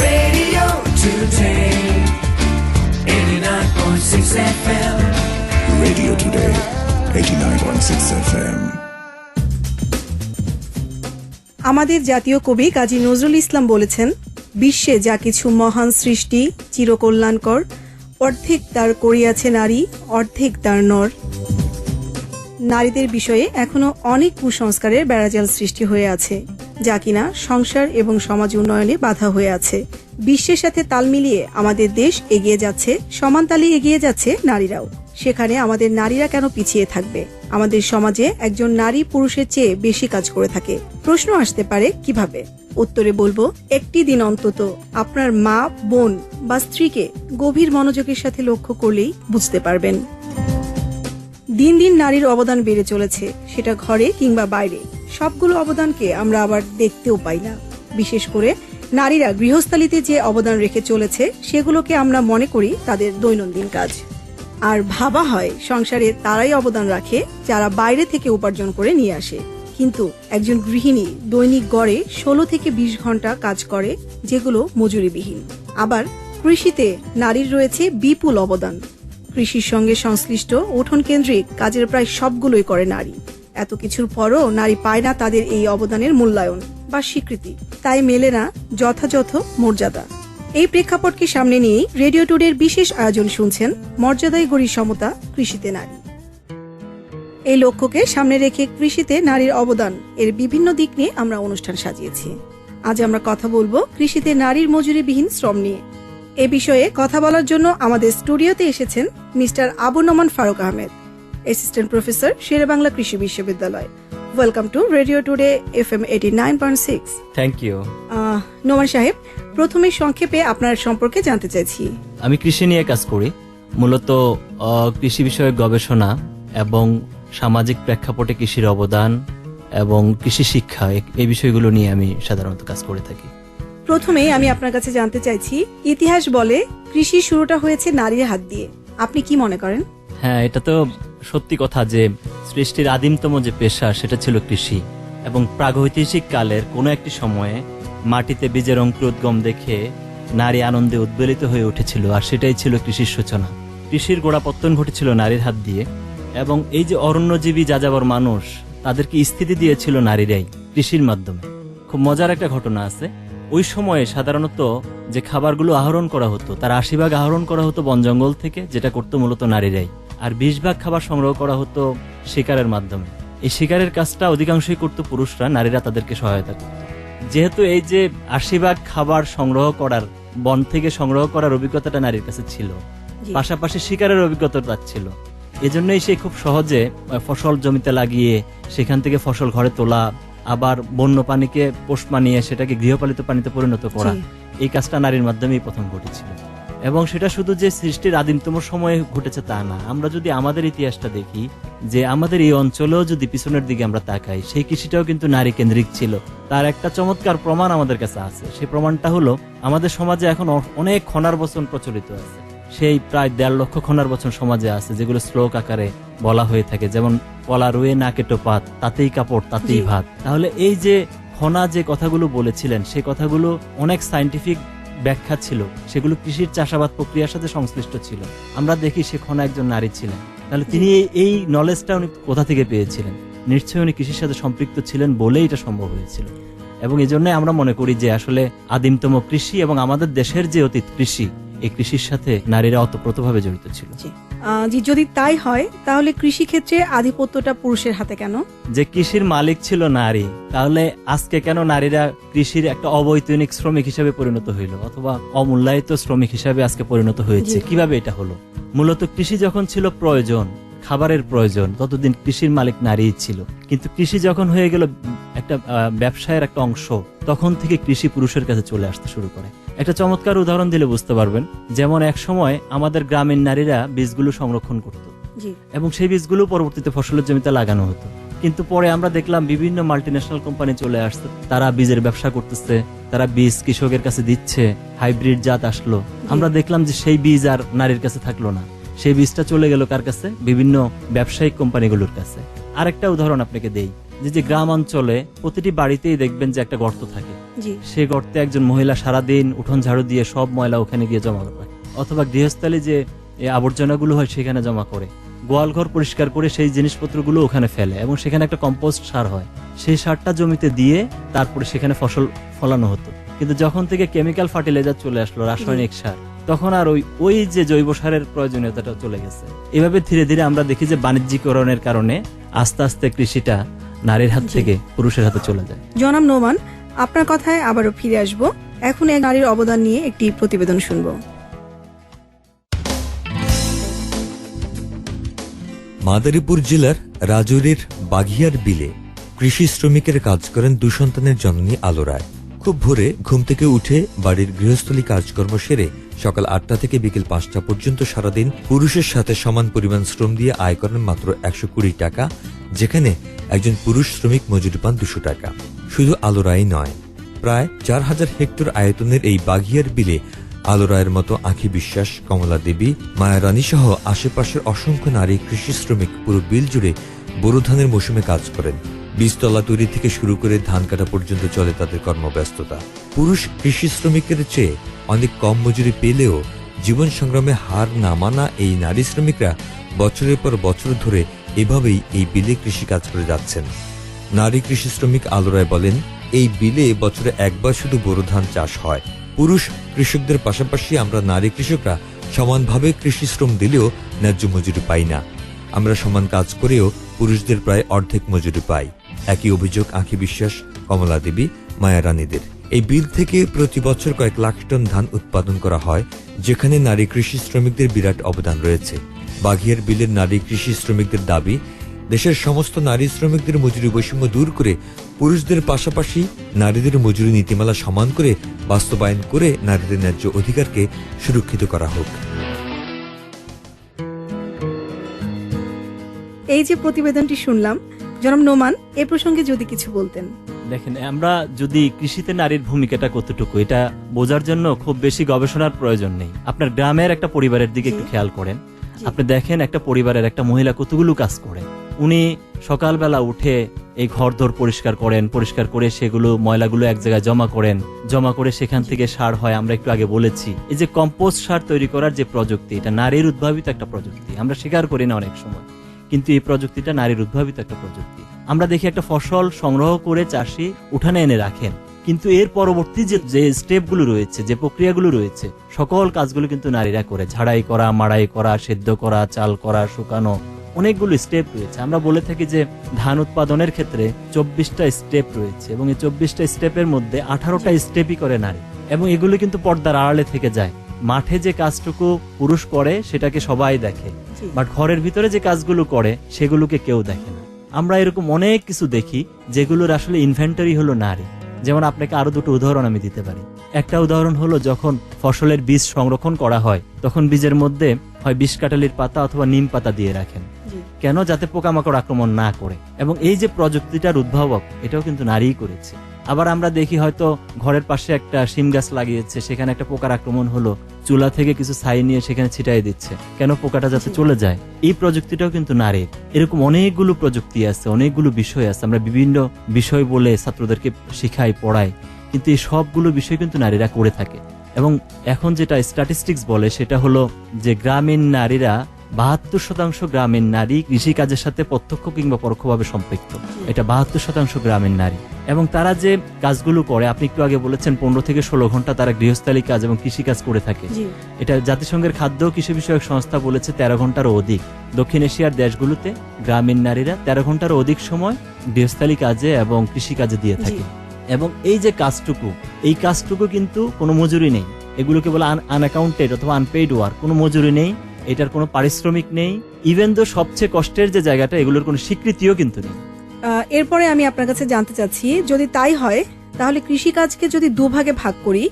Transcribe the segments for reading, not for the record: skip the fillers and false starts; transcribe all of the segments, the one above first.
Radio Today, 89.6 FM. Radio Today, 89.6 FM. আমাদের জাতীয় কবি কাজী নজরুল ইসলাম বলেছেন, বিশ্বে যা কিছু মহান সৃষ্টি চিরকল্যাণকর, অর্ধেক তার করিয়াছে নারী, অর্ধেক তার নর। নারীদের বিষয়ে এখনো অনেক কুসংস্কারের বেড়াজাল সৃষ্টি হয়ে আছে, যা কিনা সংসার এবং সমাজ উন্নয়নে বাধা হয়ে আছে। বিশ্বের সাথে তাল মিলিয়ে আমাদের দেশ এগিয়ে যাচ্ছে, সমান তালে এগিয়ে যাচ্ছে নারীরাও। সেখানে আমাদের নারীরা কেন পিছিয়ে থাকবে? আমাদের সমাজে একজন নারী পুরুষের চেয়ে বেশি কাজ করে থাকে। প্রশ্ন আসতে পারে, কিভাবে? উত্তরে বলবো, একটি দিন অন্তত আপনার মা, বোন বা স্ত্রীকে গভীর মনোযোগের সাথে লক্ষ্য করলেই বুঝতে পারবেন। দিন দিন নারীর অবদান বেড়ে চলেছে, সেটা ঘরে কিংবা বাইরে। সবগুলো অবদানকে আমরা আবার দেখতেও পাই না। বিশেষ করে নারীরা গৃহস্থালিতে যে অবদান রেখে চলেছে, সেগুলোকে আমরা মনে করি তাদের দৈনন্দিন কাজ। আর ভাবা হয় সংসারে তারাই অবদান রাখে যারা বাইরে থেকে উপার্জন করে নিয়ে আসে। কিন্তু একজন গৃহিণী দৈনিক গড়ে 16 থেকে 20 ঘন্টা কাজ করে, যেগুলো মজুরিবিহীন। আবার কৃষিতে নারীর রয়েছে বিপুল অবদান। কৃষির সঙ্গে সংশ্লিষ্ট উঠোন কেন্দ্রিক কাজের প্রায় সবগুলোই করে নারী। এত কিছুর পরও নারী পায় না তাদের এই অবদানের মূল্যায়ন বা স্বীকৃতি, তাই মেলে না যথাযথ মর্যাদা। এই প্রেক্ষাপটকে সামনে নিয়ে রেডিও টুডের বিশেষ আয়োজন শুনছেন, মর্যাদায় গড়ি সমতা, কৃষিতে নারী। এই লক্ষ্যকে সামনে রেখে কৃষিতে নারীর অবদান এর বিভিন্ন দিক নিয়ে আমরা অনুষ্ঠান সাজিয়েছি। আজ আমরা কথা বলবো কৃষিতে নারীর মজুরিবিহীন শ্রম নিয়ে। এ বিষয়ে কথা বলার জন্য আমাদের স্টুডিওতে এসেছেন mister Abu Noman Faruk Ahmed, assistant professor Sherebangla Krishi Bishwabidyalay. Welcome to radio today FM 89.6। Thank you. Noman সাহেব, প্রথমে সংক্ষেপে আপনার সম্পর্কে জানতে চাইছি। আমি কৃষি নিয়ে কাজ করি, মূলত কৃষি বিষয়ক গবেষণা এবং সামাজিক প্রেক্ষাপটে কৃষির অবদান এবং কৃষি শিক্ষা, এই বিষয়গুলো নিয়ে আমি সাধারণত কাজ করে থাকি। প্রথমেই আমি আপনার কাছে জানতে চাইছি, ইতিহাস বলে কৃষি শুরুটা হয়েছে নারীর হাত দিয়ে। আপনি কি মনে করেন? হ্যাঁ, এটা তো সত্যি কথা যে সৃষ্টির আদিমতম যে পেশা সেটা ছিল কৃষি, এবং প্রাগৈতিহাসিক কালের কোনো একটি সময়ে মাটিতে বীজের অঙ্কুরোদ্গম দেখে নারী আনন্দে উদ্বেলিত হয়ে উঠেছিল, আর সেটাই ছিল কৃষির সূচনা। কৃষির গোড়াপত্তন ঘটেছিল নারীর হাত দিয়ে, এবং এই যে অরণ্যজীবী যাযাবর মানুষ, তাদেরকে স্থিতি দিয়েছিল নারীরাই কৃষির মাধ্যমে। খুব মজার একটা ঘটনা আছে, ওই সময়ে সাধারণত যে খাবারগুলো আহরণ করা হতো তার 80 ভাগ আহরণ করা হতো বন জঙ্গল থেকে, যেটা করতো মূলত নারীরাই, আর 20 ভাগ খাবার সংগ্রহ করা হতো শিকারের মাধ্যমে। এই শিকারের কাজটা অধিকাংশই করতো পুরুষরা, নারীরা তাদেরকে সহায়তা করত। যেহেতু এই যে 80 ভাগ খাবার সংগ্রহ করার, বন থেকে সংগ্রহ করার অভিজ্ঞতাটা নারীর কাছে ছিল, পাশাপাশি শিকারের অভিজ্ঞতা তার ছিল, এজন্যই সে খুব সহজে ফসল জমিতে লাগিয়ে সেখান থেকে ফসল ঘরে তোলা, আবার বন্য পানিকে পোষ মানিয়ে সেটাকে গৃহপালিত পানিতে পরিণত করা, এই কাজটা নারীর মাধ্যমেই প্রথম ঘটেছিল। এবং সেটা শুধু যে সৃষ্টির আদিমতম সময়ে ঘটেছে তা না, আমরা যদি আমাদের ইতিহাসটা দেখি, যে আমাদের এই অঞ্চলেও যদি পিছনের দিকে আমরা তাকাই, সেই কৃষিটাও কিন্তু নারী কেন্দ্রিক ছিল। তার একটা চমৎকার প্রমাণ আমাদের কাছে আছে। সেই প্রমাণটা হলো, আমাদের সমাজে এখন অনেক খনার বচন প্রচলিত আছে। সেই প্রায় 1.5 লক্ষ খনার বচন সমাজে আছে, যেগুলো শ্লোক আকারে বলা হয়ে থাকে, যেমন পলা রুয়ে না কেটো পাত, তাতেই কাপড় তাতেই ভাত। তাহলে এই যে খনা যে কথাগুলো বলেছিলেন, সেই কথাগুলো অনেক সায়েন্টিফিক ব্যাখ্যা ছিল, সেগুলো কৃষির চাষাবাদ প্রক্রিয়ার সাথে সংশ্লিষ্ট ছিল। আমরা দেখি সে খনা একজন নারী ছিলেন। তাহলে তিনি এই নলেজটা উনি কোথা থেকে পেয়েছিলেন? নিশ্চয়ই উনি কৃষির সাথে সম্পৃক্ত ছিলেন বলেই এটা সম্ভব হয়েছিল। এবং এই জন্য আমরা মনে করি যে আসলে আদিমতম কৃষি এবং আমাদের দেশের যে অতীত কৃষি, এই কৃষির সাথে নারীরা অতপ্রতভাবে জড়িত ছিল। যদি তাই হয়, তাহলে কৃষি ক্ষেত্রে আধিপত্যটা পুরুষের হাতে কেন? যে কৃষির মালিক ছিল নারী, তাহলে আজকে কেন নারীরা কৃষির একটা অবৈতনিক শ্রমিক হিসেবে পরিণত হইল, অথবা অমূল্যায়িত শ্রমিক হিসেবে আজকে পরিণত হয়েছে? কিভাবে এটা হলো? মূলত কৃষি যখন ছিল প্রয়োজন, খাবারের প্রয়োজন, ততদিন কৃষির মালিক নারীই ছিল। কিন্তু কৃষি যখন হয়ে গেল একটা ব্যবসায়ের একটা অংশ, তখন থেকে কৃষি পুরুষের কাছে চলে আসতে শুরু করে। একটা চমৎকার উদাহরণ দিলে বুঝতে পারবেন। যেমন এক সময় আমাদের গ্রামের নারীরা বীজগুলো সংরক্ষণ করত, এবং সেই বীজগুলো পরবর্তীতে ফসলের জমিতে লাগানো হতো। কিন্তু পরে আমরা দেখলাম বিভিন্ন মাল্টিন্যাশনাল কোম্পানি চলে আসছে, তারা বীজের ব্যবসা করতেছে, তারা বীজ কৃষকের কাছে দিচ্ছে, হাইব্রিড জাত আসলো। আমরা দেখলাম যে সেই বীজ আর নারীর কাছে থাকলো না, সেই বীজটা চলে গেল কার কাছে? বিভিন্ন ব্যবসায়িক কোম্পানিগুলোর কাছে। আরেকটা উদাহরণ আপনাকে দেই, যে গ্রাম অঞ্চলে প্রতিটি বাড়িতেই দেখবেন যে একটা গর্ত থাকে, জি সে গর্তে একজন মহিলা সারাদিন উঠোন ঝাড়ু দিয়ে সব ময়লা ওখানে গিয়ে জমা করে, অথবা গৃহস্থলে যে আবর্জনাগুলো হয় সেখানে জমা করে, গোয়ালঘর পরিষ্কার করে সেই জিনিসপত্রগুলো ওখানে ফেলে এবং সেখানে একটা কম্পোস্ট সার হয়, সেই সারটা জমিতে দিয়ে তারপরে সেখানে ফসল ফলানো হতো। কিন্তু যখন থেকে কেমিক্যাল ফার্টিলাইজার চলে আসলো, রাসায়নিক সার, তখন আর ওই যে জৈব সারের প্রয়োজনীয়তাটা চলে গেছে। এভাবে ধীরে ধীরে আমরা দেখি যে বাণিজ্যিকরণের কারণে আস্তে আস্তে কৃষিটা নারীর হাত থেকে পুরুষের হাতে চলে যায়। জনাব নোমান, আপনার কথায় আবারও ফিরে আসব। এখন এক নারীর অবদান নিয়ে একটি প্রতিবেদন শুনব। মাদারীপুর জেলার রাজৌরির বাঘিয়ার বিলে কৃষি শ্রমিকের কাজ করেন 2 সন্তানের জননী আলো রায়। খুব ভোরে ঘুম থেকে উঠে বাড়ির গৃহস্থলী কাজকর্ম সেরে সকাল 8টা থেকে বিকেল 5টা পর্যন্ত সারাদিন পুরুষের সাথে সমান পরিমাণ শ্রম দিয়ে আয় করেন মাত্র 120 টাকা, যেখানে একজন পুরুষ শ্রমিক মজুরি পান 200 টাকা। শুধু আলো রায় নয়, প্রায় 4000 হেক্টর আয়তনের এই বাঘিয়ার বিলে আলো রায়ের মতো আঁখি বিশ্বাস, কমলা দেবী, মায়া রানী সহ আশেপাশের অসংখ্য নারী কৃষি শ্রমিক পুরো বিল জুড়ে বোরো ধানের মৌসুমে কাজ করেন। বীজতলা তৈরি থেকে শুরু করে ধান কাটা পর্যন্ত চলে তাদের কর্মব্যস্ততা। পুরুষ কৃষি শ্রমিকের চেয়ে অনেক কম মজুরি পেলেও জীবন সংগ্রামে হার না মানা এই নারী শ্রমিকরা বছরের পর বছর ধরে এভাবেই এই বিলে কৃষি কাজ করে যাচ্ছেন। নারী কৃষি শ্রমিক আলো রায় বলেন, এই বিলে বছরে একবার শুধু বোরো ধান চাষ হয়। পুরুষ কৃষকদের পাশাপাশি আমরা নারী কৃষকরা সমানভাবে কৃষি শ্রম দিলেও ন্যায্য মজুরি পাই না। আমরা সমান কাজ করেও পুরুষদের প্রায় অর্ধেক মজুরি পাই। একই অভিযোগ আঁখি বিশ্বাস, কমলা দেবী, মায়া রানীদের। এই বিল থেকে প্রতি বছর কয়েক লাখ টন ধান উৎপাদন করা হয়, যেখানে নারী কৃষি শ্রমিকদের বিরাট অবদান রয়েছে। বাঘিয়ার বিলের নারী কৃষি শ্রমিকদের দাবি, দেশের সমস্ত নারী শ্রমিকদের মজুরি বৈষম্য দূর করে পুরুষদের পাশাপাশি নারীদের মজুরি নীতিমালা সমান করে বাস্তবায়ন করে নারীদের ন্যায্য অধিকারকে সুরক্ষিত করা হোক। এই যে প্রতিবেদনটি শুনলাম, জনাব নোমান এ প্রসঙ্গে যদি কিছু বলতেন। দেখেন, আমরা যদি কৃষিতে নারীর ভূমিকাটা কতটুকু এটা বোঝার জন্য খুব বেশি গবেষণার প্রয়োজন নেই। আপনার গ্রামের একটা পরিবারের দিকে একটু খেয়াল করেন, আপনি দেখেন একটা পরিবারের একটা মহিলা কতগুলো কাজ করেন। উনি সকালবেলা উঠে এই ঘরদোর পরিষ্কার করেন, পরিষ্কার করে সেগুলো ময়লাগুলো এক জায়গায় জমা করে সেখান থেকে সার হয়। আমরা একটু আগে বলেছি এই যে কম্পোস্ট সার তৈরি করার যে প্রযুক্তি, এটা নারীর উদ্ভাবিত একটা প্রযুক্তি। আমরা স্বীকার করি না অনেক সময়, কিন্তু এই প্রযুক্তিটা নারীর উদ্ভাবিত একটা প্রযুক্তি। আমরা দেখি একটা ফসল সংগ্রহ করে চাষি উঠানে এনে রাখেন, কিন্তু এর পরবর্তী যে স্টেপগুলো রয়েছে, যে প্রক্রিয়াগুলো রয়েছে, সকল কাজগুলো কিন্তু নারীরা করে। ঝাড়াই করা, মাড়াই করা, সেদ্ধ করা, চাল করা, শুকানো, অনেকগুলো স্টেপ রয়েছে। আমরা বলে থাকি যে ধান উৎপাদনের ক্ষেত্রে 24টা স্টেপ রয়েছে এবং এই 24টা স্টেপের মধ্যে 18টা স্টেপই করে নারী, এবং এগুলো কিন্তু পর্দার আড়ালে থেকে যায়। মাঠে যে কাজটুকু পুরুষ করে সেটাকে সবাই দেখে, বাট ঘরের ভিতরে যে কাজগুলো করে সেগুলোকে কেউ দেখে না। আমরা এরকম অনেক কিছু দেখি যেগুলোর আসলে ইনভেন্টরি হলো নারী। যেমন আপনাকে আরো দুটো উদাহরণ আমি দিতে পারি। একটা উদাহরণ হলো, যখন ফসলের বীজ সংরক্ষণ করা হয় তখন বীজের মধ্যে হয় বিষকাটালির পাতা অথবা নিম পাতা দিয়ে রাখেন, কেন? যাতে পোকামাকড় আক্রমণ না করে। এবং এই যে প্রযুক্তিটার উদ্ভাবক, এটাও কিন্তু নারীই করেছে। আবার আমরা দেখি হয়তো ঘরের পাশে একটা শিম গাছ লাগিয়েছে, সেখানে একটা পোকার আক্রমণ হলো, চুলা থেকে কিছু ছাই নিয়ে সেখানে ছিটাই দিচ্ছে, কেন? পোকাটা যাতে চলে যায়। এই প্রযুক্তিটাও কিন্তু নারীর। এরকম অনেকগুলো প্রযুক্তি আছে, অনেকগুলো বিষয় আছে। আমরা বিভিন্ন বিষয় বলে ছাত্রদেরকে শিখাই, পড়াই, কিন্তু এই সবগুলো বিষয় কিন্তু নারীরা করে থাকে। এবং এখন যেটা স্ট্যাটিস্টিক্স বলে সেটা হলো যে গ্রামীণ নারীরা 72% গ্রামীণ নারী কৃষি কাজের সাথে প্রত্যক্ষ কিংবা পরোক্ষভাবে সম্পৃক্ত। এটা 72% গ্রামীণ নারী। এবং তারা যে কাজগুলো করে, আপনি একটু আগে বলেছেন 15 থেকে 16 ঘন্টা তারা গৃহস্থালী কাজ এবং কৃষি কাজ করে থাকে। এটা জাতিসংঘের খাদ্য ও কৃষি বিষয়ক সংস্থা বলেছে 13 ঘন্টারও অধিক। দক্ষিণ এশিয়ার দেশগুলোতে গ্রামীণ নারীরা 13 ঘন্টারও অধিক সময় গৃহস্থালী কাজে এবং কৃষি কাজে দিয়ে থাকে। এবং এই যে কাজটুকু, এই কাজটুকু কিন্তু কোনো মজুরি নেই। এগুলোকে বলে আনঅ্যাকাউন্টেড অথবা আনপেইড ওয়ার্ক। কোনো মজুরি নেই, এটার কোনো পারিশ্রমিক নেই। ইভেন তো সবচেয়ে কষ্টের যে জায়গাটা, এগুলোর কোনো স্বীকৃতিও কিন্তু নেই। এরপরে আমি আপনার কাছে জানতে চাচ্ছি, যদি তাই হয় তাহলে কৃষিকাজকে যদি দুভাগে ভাগ করি,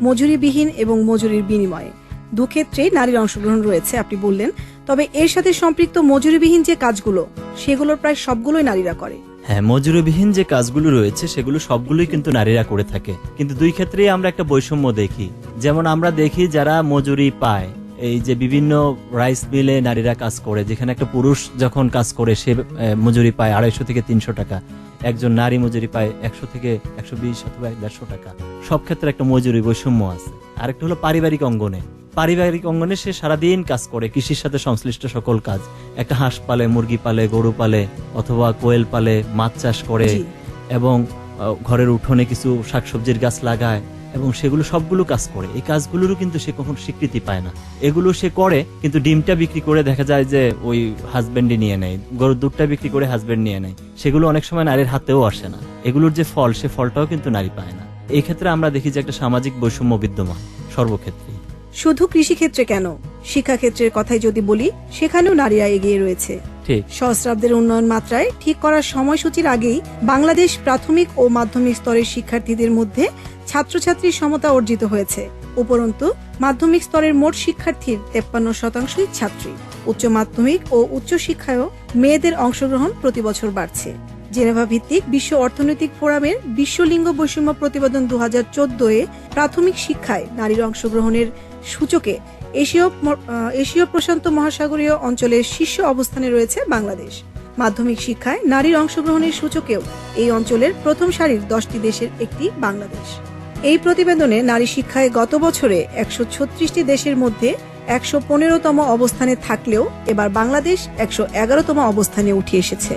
মজুরিবিহীন এবং মজুরির বিনিময়ে, দুক্ষেত্রে নারীর অংশগ্রহণ রয়েছে আপনি বললেন, তবে এর সাথে সম্পৃক্ত মজুরিবিহীন যে কাজগুলো, সেগুলোর প্রায় সবগুলোই নারীরা করে। হ্যাঁ, মজুরিবিহীন যে কাজগুলো রয়েছে সেগুলো সবগুলোই কিন্তু নারীরা করে থাকে। কিন্তু দুই ক্ষেত্রেই আমরা একটা বৈষম্য দেখি। যেমন আমরা দেখি যারা মজুরি পায়, এই যে বিভিন্ন রাইস মিলে নারীরা কাজ করে, যেখানে একটা পুরুষ যখন কাজ করে সে মজুরি পায় 250 থেকে 300 টাকা। একজন নারী মজুরি পায় 100 থেকে 120 অথবা 150 টাকা। সব ক্ষেত্রে একটা মজুরি বৈষম্য আছে। আরেকটা হলো পারিবারিক অঙ্গনে। পারিবারিক অঙ্গনে সে সারাদিন কাজ করে, কৃষির সাথে সংশ্লিষ্ট সকল কাজ। একটা হাঁস পালে, মুরগি পালে, গরু পালে, অথবা কোয়েল পালে, মাছ চাষ করে, এবং ঘরের উঠোনে কিছু শাকসবজির গাছ লাগায়, এবং সেগুলো সবগুলো কাজ করে। এই কাজগুলোরও কিন্তু সে কখনো স্বীকৃতি পায় না। এগুলো সে করে, কিন্তু ডিমটা বিক্রি করে দেখা যায় যে ওই হাজবেন্ডই নিয়ে নেয়, গরুর দুধটা বিক্রি করে হাজবেন্ড নিয়ে নেয়। সেগুলো অনেক সময় নারীর হাতেও আসে না। এগুলোর যে ফল, সে ফলটাও কিন্তু নারী পায় না। এই ক্ষেত্রে আমরা দেখি যে একটা সামাজিক বৈষম্য বিদ্যমান সর্বক্ষেত্রে। শুধু কৃষিক্ষেত্রে কেন, শিক্ষাক্ষেত্রের কথাই যদি বলি, সেখানেও নারীরা এগিয়ে রয়েছে। ঠিক সহস্রাব্দের উন্নয়ন মাত্রায় ঠিক করার সময়সূচির আগেই বাংলাদেশ প্রাথমিক ও মাধ্যমিক স্তরের শিক্ষার্থীদের মধ্যে ছাত্রছাত্রীর সমতা অর্জিত হয়েছে। উপরন্তু মাধ্যমিক স্তরের মোট শিক্ষার্থীর 53% ছাত্রী। উচ্চ মাধ্যমিক ও উচ্চ শিক্ষায়ও মেয়েদের অংশগ্রহণ প্রতি বছর বাড়ছে। জেনেভা ভিত্তিক বিশ্ব অর্থনৈতিক ফোরামের বিশ্ব লিঙ্গ বৈষম্য প্রতিবেদন 2014-এ প্রাথমিক শিক্ষায় নারীর অংশগ্রহণের সূচকে এশীয় প্রশান্ত মহাসাগরীয় অঞ্চলের শীর্ষ অবস্থানে রয়েছে বাংলাদেশ। মাধ্যমিক শিক্ষায় নারীর অংশগ্রহণের সূচকেও এই অঞ্চলের প্রথম সারির 10টি দেশের একটি বাংলাদেশ। এই প্রতিবেদনে নারী শিক্ষায় গত বছরে 136টি দেশের মধ্যে 115তম অবস্থানে থাকলেও এবার বাংলাদেশ 111তম অবস্থানে উঠে এসেছে।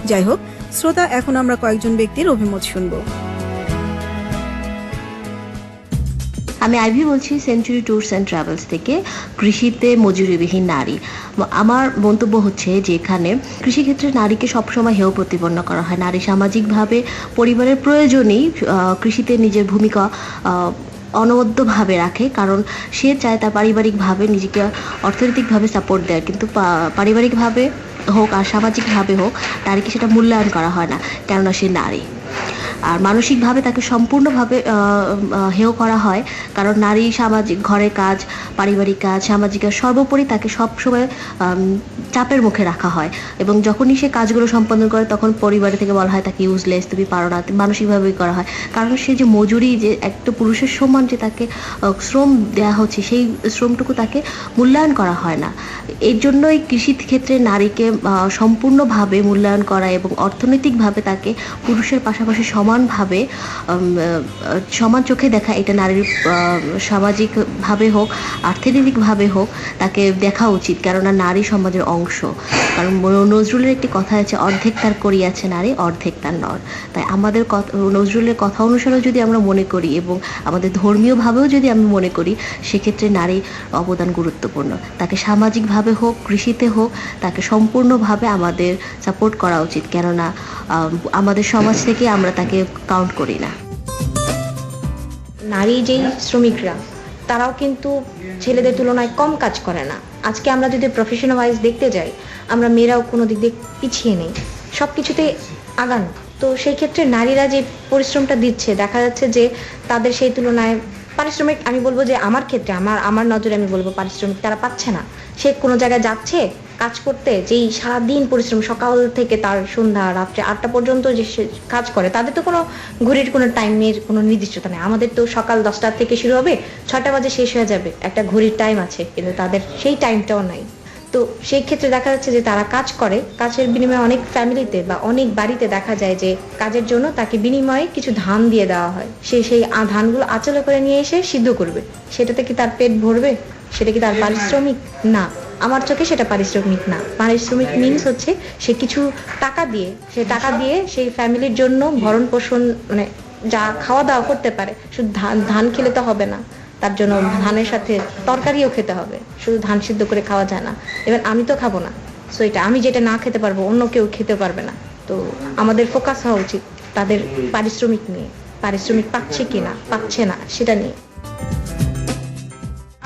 যাই হোক শ্রোতা, এখন আমরা কয়েকজন ব্যক্তির অভিমত শুনব। আমি আইভি বলছি, সেঞ্চুরি ট্যুরস অ্যান্ড ট্রাভেলস থেকে। কৃষিতে মজুরিবিহীন নারী, আমার মন্তব্য হচ্ছে যে এখানে কৃষিক্ষেত্রে নারীকে সবসময় হেয় প্রতিপন্ন করা হয়। নারী সামাজিকভাবে পরিবারের প্রয়োজনেই কৃষিতে নিজের ভূমিকা অনবদ্যভাবে রাখে, কারণ সে চায় তার পারিবারিকভাবে নিজেকে অর্থনৈতিকভাবে সাপোর্ট দেয়, কিন্তু পারিবারিকভাবে হোক আর সামাজিকভাবে হোক নারীকে সেটা মূল্যায়ন করা হয় না, কেননা সে নারী। আর মানসিকভাবে তাকে সম্পূর্ণভাবে হেয় করা হয়, কারণ নারী সামাজিক ঘরের কাজ, পারিবারিক কাজ, সামাজিক কাজ, সর্বোপরি তাকে সবসময় চাপের মুখে রাখা হয়, এবং যখনই সে কাজগুলো সম্পাদন করে তখন পরিবার থেকে বলা হয় তাকে ইউজলেস, তুমি পারো না, মানসিকভাবেই করা হয়। কারণ সে যে মজুরি, যে একটা পুরুষের সমান যে তাকে শ্রম দেওয়া হচ্ছে, সেই শ্রমটুকু তাকে মূল্যায়ন করা হয় না। এর জন্যই কৃষি ক্ষেত্রে নারীকে সম্পূর্ণভাবে মূল্যায়ন করা এবং অর্থনৈতিকভাবে তাকে পুরুষের পাশাপাশি সমানভাবে সমান চোখে দেখা, এটা নারীর সামাজিকভাবে হোক অর্থনৈতিকভাবে হোক তাকে দেখা উচিত, কেননা নারী সমাজের অংশ। কারণ নজরুলের একটি কথা আছে, অর্ধেক তার করিয়াছে নারী, অর্ধেক তার নর। তাই আমাদের নজরুলের কথা অনুসারে যদি আমরা মনে করি এবং আমাদের ধর্মীয়ভাবেও যদি আমি মনে করি, সেক্ষেত্রে নারীর অবদান গুরুত্বপূর্ণ। তাকে সামাজিকভাবে হোক, কৃষিতে হোক, তাকে সম্পূর্ণভাবে আমাদের সাপোর্ট করা উচিত, কেননা আমাদের সমাজ থেকে আমরা তাকে কাউন্ট করি না। নারী যেই শ্রমিকরা, তারাও কিন্তু ছেলেদের তুলনায় কম কাজ করে না। আজকে আমরা যদি প্রফেশন ওয়াইজ দেখতে যাই, আমরা মেয়েরাও কোনো দিক দিয়ে পিছিয়ে নেই, সব কিছুতে আগানো। তো সেই ক্ষেত্রে নারীরা যে পরিশ্রমটা দিচ্ছে, দেখা যাচ্ছে যে তাদের সেই তুলনায় পারিশ্রমিক, আমি বলবো যে আমার ক্ষেত্রে আমার নজরে আমি বলবো পারিশ্রমিক তারা পাচ্ছে না। সে কোনো জায়গায় যাচ্ছে কাজ করতে, যেই সারাদিন পরিশ্রম, সকাল থেকে তার সন্ধ্যা রাত্রে 8টা পর্যন্ত যে সে কাজ করে, তাদের তো কোনো ঘড়ির কোনো টাইমের কোনো নির্দিষ্টতা নেই। আমাদের তো সকাল 10টা থেকে শুরু হবে, 6টা বাজে শেষ হয়ে যাবে, একটা ঘড়ির টাইম আছে, কিন্তু তাদের সেই টাইমটাও নাই। তো সেই ক্ষেত্রে দেখা যাচ্ছে যে তারা কাজ করে, কাজের বিনিময়ে অনেক ফ্যামিলিতে বা অনেক বাড়িতে দেখা যায় যে কাজের জন্য তাকে বিনিময়ে কিছু ধান দিয়ে দেওয়া হয়। সে সেই ধানগুলো আঁচলে করে নিয়ে এসে সিদ্ধ করবে। সেটাতে কি তার পেট ভরবে? সেটা কি তার পারিশ্রমিক? না, আমার চোখে সেটা পারিশ্রমিক না। পারিশ্রমিক মিনস হচ্ছে সে কিছু টাকা দিয়ে, সেই ফ্যামিলির জন্য ভরণ পোষণ, মানে যা খাওয়া দাওয়া করতে পারে। শুধু ধান খেলে তো হবে না, তার জন্য ধানের সাথে তরকারিও খেতে হবে, শুধু ধান সিদ্ধ করে খাওয়া যায় না। এবার আমি তো খাবো না, সো এটা আমি যেটা না খেতে পারবো অন্য কেউ খেতে পারবে না। তো আমাদের ফোকাস হওয়া উচিত তাদের পারিশ্রমিক নিয়ে, পারিশ্রমিক পাচ্ছে কিনা, পাচ্ছে না সেটা নিয়ে।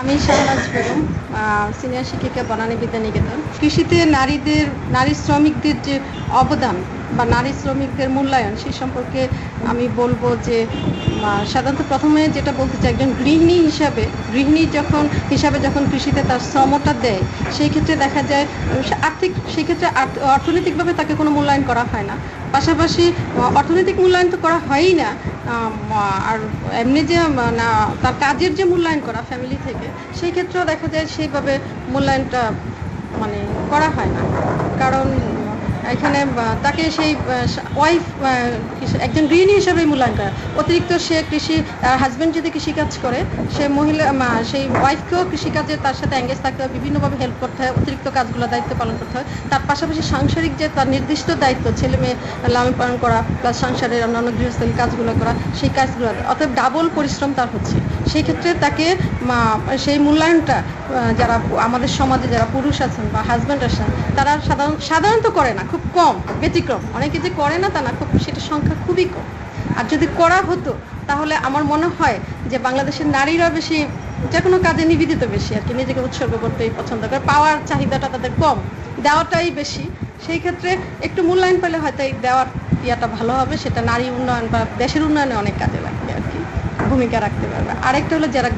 আমি শাহনাজ বেগম, সিনিয়র শিক্ষিকা বনানী বিদ্যানিকেতন। কৃষিতে নারী শ্রমিকদের যে অবদান বা নারী শ্রমিকদের মূল্যায়ন, সে সম্পর্কে আমি বলবো যে সাধারণত প্রথমে যেটা বলতে চাই, একজন গৃহিণী হিসাবে যখন কৃষিতে তার শ্রমটা দেয়, সেই ক্ষেত্রে দেখা যায় সেক্ষেত্রে অর্থনৈতিকভাবে তাকে কোনো মূল্যায়ন করা হয় না। পাশাপাশি অর্থনৈতিক মূল্যায়ন তো করা হয়ই না, আর এমনি যে তার কাজের যে মূল্যায়ন করা ফ্যামিলি থেকে, সেই ক্ষেত্রেও দেখা যায় সেইভাবে মূল্যায়নটা করা হয় না। কারণ এখানে তাকে সেই ওয়াইফ একজন গৃহিণী হিসেবে মূল্যায়ন করা। অতিরিক্ত সে কৃষি, হাজবেন্ড যদি কৃষিকাজ করে, সে মহিলা সেই ওয়াইফকেও কৃষিকাজে তার সাথে এঙ্গেজ থাকতে হয়, বিভিন্নভাবে হেল্প করতে হয়, অতিরিক্ত কাজগুলো দায়িত্ব পালন করতে হয়। তার পাশাপাশি সাংসারিক যে তার নির্দিষ্ট দায়িত্ব, ছেলে মেয়ে লালন পালন করা প্লাস সংসারের অন্যান্য গৃহস্থলী কাজগুলো করা, সেই কাজগুলো অতএব ডাবল পরিশ্রম তার হচ্ছে। সেই ক্ষেত্রে তাকে সেই মূল্যায়নটা যারা আমাদের সমাজে যারা পুরুষ আছেন বা হাজব্যান্ড আছেন তারা সাধারণত করে না, খুব কম, ব্যতিক্রম। অনেকে যে করে না তা না, খুব সেটা সংখ্যা খুবই কম। আর যদি করা হতো তাহলে আমার মনে হয় যে বাংলাদেশের নারীরা বেশি যে কোনো কাজে নিবেদিত বেশি আর কি, নিজেকে উৎসর্গ করতেই পছন্দ করে, পাওয়ার চাহিদাটা তাদের কম, দেওয়াটাই বেশি। সেই ক্ষেত্রে একটু মূল্যায়ন পেলে হয়তো এই দেওয়ার ইয়াটা ভালো হবে, সেটা নারী উন্নয়ন বা দেশের উন্নয়নে অনেক কাজে লাগবে আর কি, ভূমিকা রাখতে পারবে। আরেকটা হলো যারা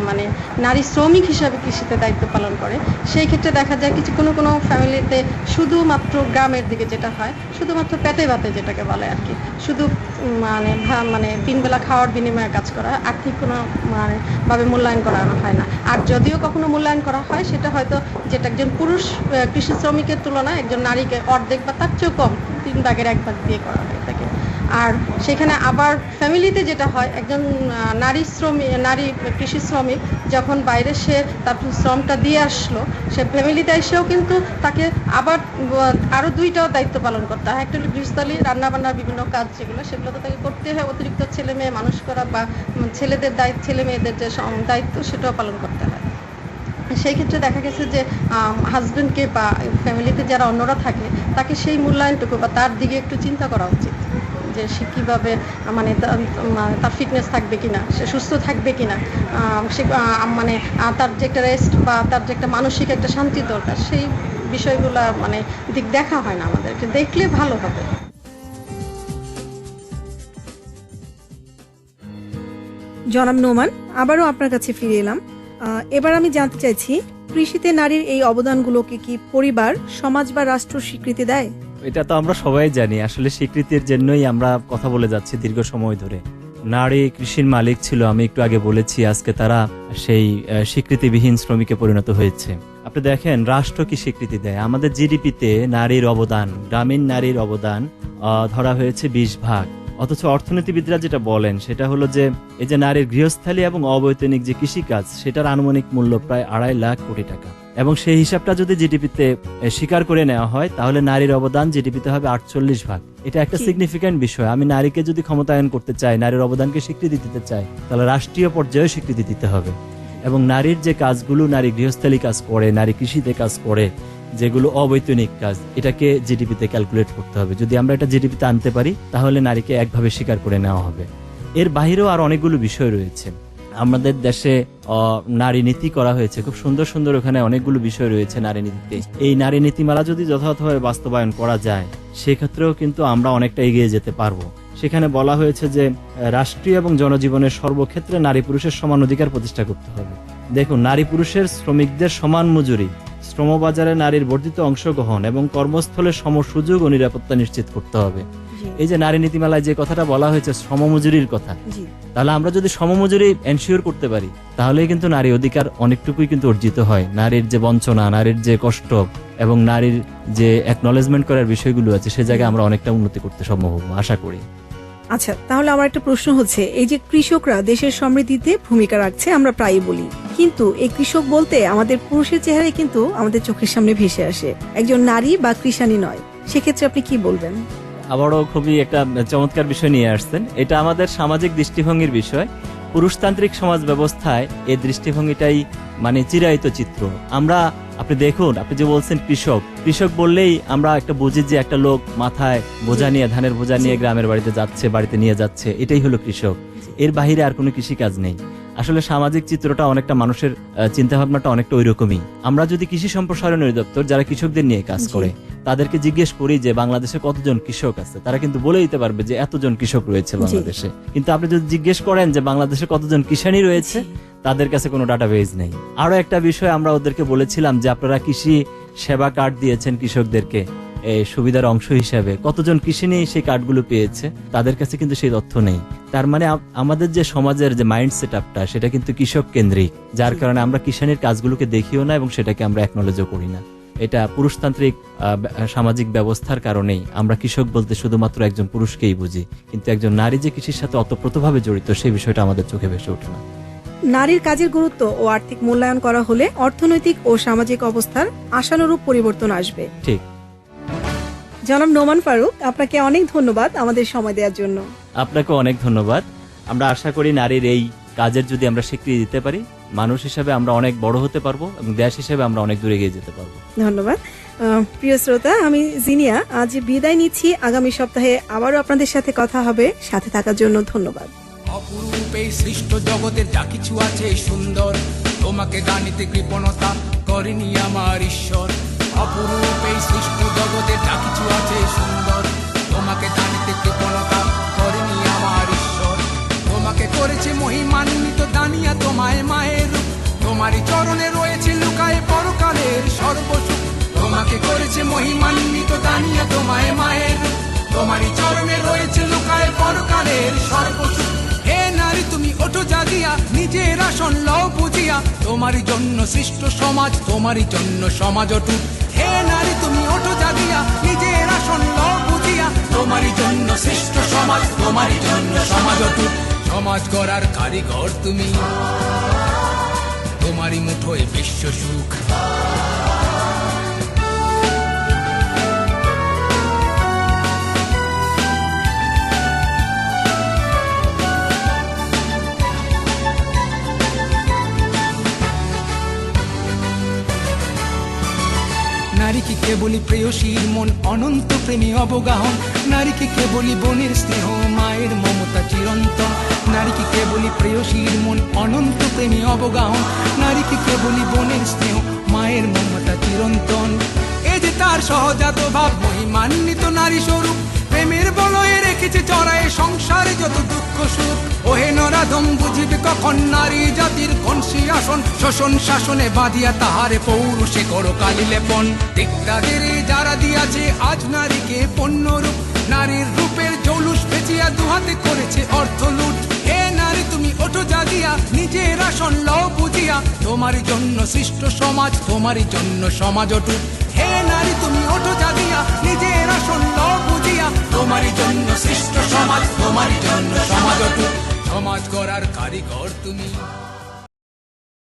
মানে নারী শ্রমিক হিসাবে কৃষিতে দায়িত্ব পালন করে, সেই ক্ষেত্রে দেখা যায় কিছু কোনো কোনো ফ্যামিলিতে শুধুমাত্র গ্রামের দিকে যেটা হয়, শুধুমাত্র পেটে ভাতে যেটাকে বলে আর কি, শুধু মানে 3 বেলা খাওয়ার বিনিময়ে কাজ করা, আর্থিক কোনো ভাবে মূল্যায়ন করানো হয় না। আর যদিও কখনো মূল্যায়ন করা হয় সেটা হয়তো যেটা একজন পুরুষ কৃষি শ্রমিকের তুলনায় একজন নারীকে অর্ধেক বা তার চেয়েও কম 3 ভাগের 1 ভাগ দিয়ে করা হয় থাকে। আর সেখানে আবার ফ্যামিলিতে যেটা হয়, একজন নারী কৃষি শ্রমিক যখন বাইরে সে তার শ্রমটা দিয়ে আসলো, সে ফ্যামিলিতে এসেও কিন্তু তাকে আবার আরো 2টাও দায়িত্ব পালন করতে হয়। একটা হলো গৃহস্থলী, রান্নাবান্নার বিভিন্ন কাজ যেগুলো, সেগুলো তো তাকে করতে হয়, অতিরিক্ত ছেলে মেয়ে মানুষ করা বা ছেলেদের দায়িত্ব, ছেলে মেয়েদের যে দায়িত্ব সেটাও পালন করতে হয়। সেই ক্ষেত্রে দেখা গেছে যে হাজবেন্ডকে বা ফ্যামিলিতে যারা অন্যরা থাকে তাকে সেই মূল্যায়নটুকু বা তার দিকে একটু চিন্তা করা উচিত, যে সে কীভাবে মানে তার ফিটনেস থাকবে কিনা, সে সুস্থ থাকবে কিনা, সে মানে তার যে একটা রেস্ট বা তার যে একটা মানসিক একটা শান্তির দরকার, সেই বিষয়গুলো মানে দিক দেখা হয় না, আমাদেরকে দেখলে ভালো হবে। জনাব নোমান, আবারও আপনার কাছে ফিরে এলাম। এবার আমি জানতে চাইছি, কৃষিতে নারীর এই অবদানগুলোকে কি পরিবার, সমাজ বা রাষ্ট্র স্বীকৃতি দেয়? এটা তো আমরা সবাই জানি, আসলে স্বীকৃতির জন্যই আমরা কথা বলে যাচ্ছি দীর্ঘ সময় ধরে। নারী কৃষির মালিক ছিল, আমি একটু আগে বলেছি, আজকে তারা সেই স্বীকৃতিবিহীন শ্রমিকে পরিণত হয়েছে। আপনি দেখেন রাষ্ট্র কি স্বীকৃতি দেয়? আমাদের জিডিপিতে নারীর অবদান, গ্রামীণ নারীর অবদান ধরা হয়েছে 20 ভাগ। অথচ অর্থনীতিবিদরা যেটা বলেন সেটা হলো যে এই যে নারীর গৃহস্থালী এবং অবৈতনিক যে কৃষিকাজ, সেটার আনুমানিক মূল্য প্রায় 2.5 লাখ কোটি টাকা। এবং সেই হিসাবটা যদি জিডিপিতে স্বীকার করে নেওয়া হয় তাহলে নারীর অবদান জিডিপিতে হবে 48 ভাগ। এটা একটা সিগনিফিক্যান্ট বিষয়। আমি নারীকে যদি ক্ষমতায়ন করতে চাই, নারীর অবদানকে স্বীকৃতি দিতে চাই, তাহলে রাষ্ট্রীয় পর্যায়ে স্বীকৃতি দিতে হবে। এবং নারীর যে কাজগুলো নারী গৃহস্থালী কাজ করে, নারী কৃষিতে কাজ করে, যেগুলো অবৈতনিক কাজ, এটাকে জিডিপিতে ক্যালকুলেট করতে হবে। যদি আমরা এটা জিডিপিতে আনতে পারি তাহলে নারীকে একভাবে স্বীকার করে নেওয়া হবে। এর বাহিরেও আর অনেকগুলো বিষয় রয়েছে। আমাদের দেশে নারী নীতি করা হয়েছে, খুব সুন্দর সুন্দর, ওখানে অনেকগুলো বিষয় রয়েছে নারী নীতিতে। এই নারী নীতিমালা যদি যথাযথভাবে বাস্তবায়ন করা যায়, সেক্ষেত্রেও কিন্তু আমরা অনেকটা এগিয়ে যেতে পারবো। সেখানে বলা হয়েছে যে রাষ্ট্রীয় এবং জনজীবনের সর্বক্ষেত্রে নারী পুরুষের সমান অধিকার প্রতিষ্ঠা করতে হবে। দেখুন, নারী পুরুষের শ্রমিকদের সমান মজুরি, শ্রমবাজারে নারীর বর্ধিত অংশগ্রহণ এবং কর্মস্থলে সম সুযোগ ও নিরাপত্তা নিশ্চিত করতে হবে। এই যে নারী নীতিমালায় যে কথাটা বলা হয়েছে সমমজুরির কথা, তাহলে আমরা যদি সমমজুরি এনশিওর করতে পারি তাহলে কিন্তু নারী অধিকার অনেকটুকুই কিন্তু অর্জিত হয়। নারীর যে বঞ্চনা, নারীর যে কষ্ট এবং নারীর যে অ্যাকনলেজমেন্ট করার বিষয়গুলো আছে, সে জায়গায় আমরা অনেকটা উন্নতি করতে সম্ভব হবো আশা করি। আচ্ছা, তাহলে আমার একটা প্রশ্ন হচ্ছে, এই যে কৃষকরা দেশের সমৃদ্ধিতে ভূমিকা রাখছে আমরা প্রায়ই বলি, কিন্তু এই কৃষক বলতে আমাদের পুরুষের চেহারায় কিন্তু আমাদের চোখের সামনে ভেসে আসে, একজন নারী বা কৃষাণী নয়। সেক্ষেত্রে আপনি কি বলবেন? আবারও খুবই একটা চমৎকার বিষয় নিয়ে আসছেন। এটা আমাদের সামাজিক দৃষ্টিভঙ্গির বিষয়। পুরুষতান্ত্রিক সমাজ ব্যবস্থায় এই দৃষ্টিভঙ্গিটাই মানে চিরায়িত চিত্র। আপনি দেখুন, আপনি যে বলছেন কৃষক বললেই আমরা একটা বুঝি যে একটা লোক মাথায় বোঝা নিয়ে, ধানের বোঝা নিয়ে গ্রামের বাড়িতে নিয়ে যাচ্ছে, এটাই হলো কৃষক। এর বাহিরে আর কোনো কৃষিকাজ নেই। আসলে সামাজিক চিত্রটা অনেকটা, মানুষের চিন্তা ভাবনাটা অনেকটা ওই রকমই। আমরা যদি কৃষি সম্প্রসারণ অধিদপ্তর যারা কৃষকদের নিয়ে কাজ করে তাদেরকে জিজ্ঞেস করি যে বাংলাদেশে কতজন কৃষক আছে, তারা কিন্তু বলে দিতে পারবে যে এতজন কৃষক রয়েছে বাংলাদেশে। কিন্তু আপনি যদি জিজ্ঞেস করেন যে বাংলাদেশে কতজন কিষাণী রয়েছে, তাদের কাছে কোনো ডাটাবেজ নেই। আরো একটা বিষয় আমরা ওদেরকে বলেছিলাম যে আপনারা কৃষি সেবা কার্ড দিয়েছেন কৃষকদেরকে এই সুবিধার অংশ হিসাবে, কতজন কৃষাণী সেই কার্ডগুলো পেয়েছে, তাদের কাছে কিন্তু সেই তথ্য নেই। তার মানে আমাদের যে সমাজের যে মাইন্ড সেটআপটা, সেটা কিন্তু কৃষক কেন্দ্রিক, যার কারণে আমরা কিষাণীর কাজগুলোকে দেখিও না এবং সেটাকে আমরা অ্যাকনলেজও করি না। এটা পুরুষতান্ত্রিক সামাজিক ব্যবস্থার কারণেই আমরা কৃষক বলতে শুধুমাত্র একজন পুরুষকেই বুঝি, কিন্তু একজন নারী যে কৃষির সাথে অতপ্রতভাবে জড়িত সেই বিষয়টা আমাদের চোখে ভেসে ওঠে না। নারীর কাজের গুরুত্ব ও আর্থিক মূল্যায়ন করা হলে অর্থনৈতিক ও সামাজিক অবস্থার আশানুরূপ পরিবর্তন আসবে। ঠিক। জনাব নোমান ফারুক, আপনাকে অনেক ধন্যবাদ আমাদের সময় দেওয়ার জন্য। আপনাকে অনেক ধন্যবাদ। আমরা আশা করি নারীর এই কাজের যদি আমরা স্বীকৃতি দিতে পারি, মানুষ হিসেবে আমরা অনেক বড় হতে পারবো এবং দেশ হিসেবে আমরা অনেক দূরে এগিয়ে যেতে পারবো। ধন্যবাদ। প্রিয় শ্রোতা, আমি জিনিয়া আজ বিদায় নিচ্ছি। আগামী সপ্তাহে আবারও আপনাদের সাথে কথা হবে। সাথে থাকার জন্য ধন্যবাদ। অপরূপে সৃষ্ট জগতের যা কিছু আছে সুন্দর, তোমাকে জানিতে কৃপণতা করেনি আমার ঈশ্বর। অপরূপে সৃষ্ট জগতের যা কিছু আছে সুন্দর, তোমাকে জানিতে কৃপণতা করেনি আমার ঈশ্বর। তোমাকে করেছে মহিমান্বিত দানিয়া তোমায় মায়ের রূপ, তোমারই চরণে রয়েছে লুকায়ে পরকালের সর্বসুখ। তোমাকে করেছে মহিমান্বিত দানিয়া তোমায় মায়ের রূপ, তোমারই চরণে রয়েছে লুকায়ে পরকালের সর্বসুখ। হে নারী তুমি ওঠো জাগিয়া, নিজের আসন লও বুঝিয়া, তোমারই জন্য সৃষ্ট সমাজ, তোমারই জন্য সমাজ অটুট। হে নারী তুমি ওঠো জাগিয়া, নিজের আসন লও বুঝিয়া, তোমারই জন্য সৃষ্ট সমাজ, তোমারই জন্য সমাজ অটুট। সমাজ গড়ার কারিগর তুমি, তোমারই মুঠোয় বিশ্ব সুখ। নারীকে কেবলই প্রেয়সীর মন, অনন্ত প্রেমী অবগাহন। নারীকে কেবলই বোনের স্নেহ, মায়ের মমতা চিরন্তন। নারীকে কেবলই প্রেয়সীর মন, অনন্ত প্রেমী অবগাহন। নারীকে কেবলই বোনের স্নেহ, মায়ের মমতা চিরন্তন। এ যে তার সহজাত ভাব, মহিমান্বিত নারী স্বরূপ। প্রেমের বলয়ে রেখেছে জড়ায় সংসারে যত দুঃখ সুখ। ওহে নরাধম বুঝিবে কখন নারী জাতির কোন সিংহাসন, শোষণ শাসনে বাঁধিয়া তাহারে পৌরুষে করো কালি লেপন। দিকদাদের যারা দিয়াছে আজ নারীকে পণ্য রূপ, নারীর রূপের জৌলুস বেচিয়া দুহাতে করেছে অর্থ লুট। হে নারী তুমি ওঠো জাগিয়া, নিজের আসন লও বুঝিয়া, তোমারই জন্য সৃষ্ট সমাজ, তোমারই জন্য সমাজ অটুট। হে নারী তুমি ওঠো জাগিয়া, নিজের আসন লও বুঝিয়া, তোমারই জন্য সৃষ্ট সমাজ, তোমারই জন্য সমাজ অটুট। সমাজ গড়ার কারিগর তুমি।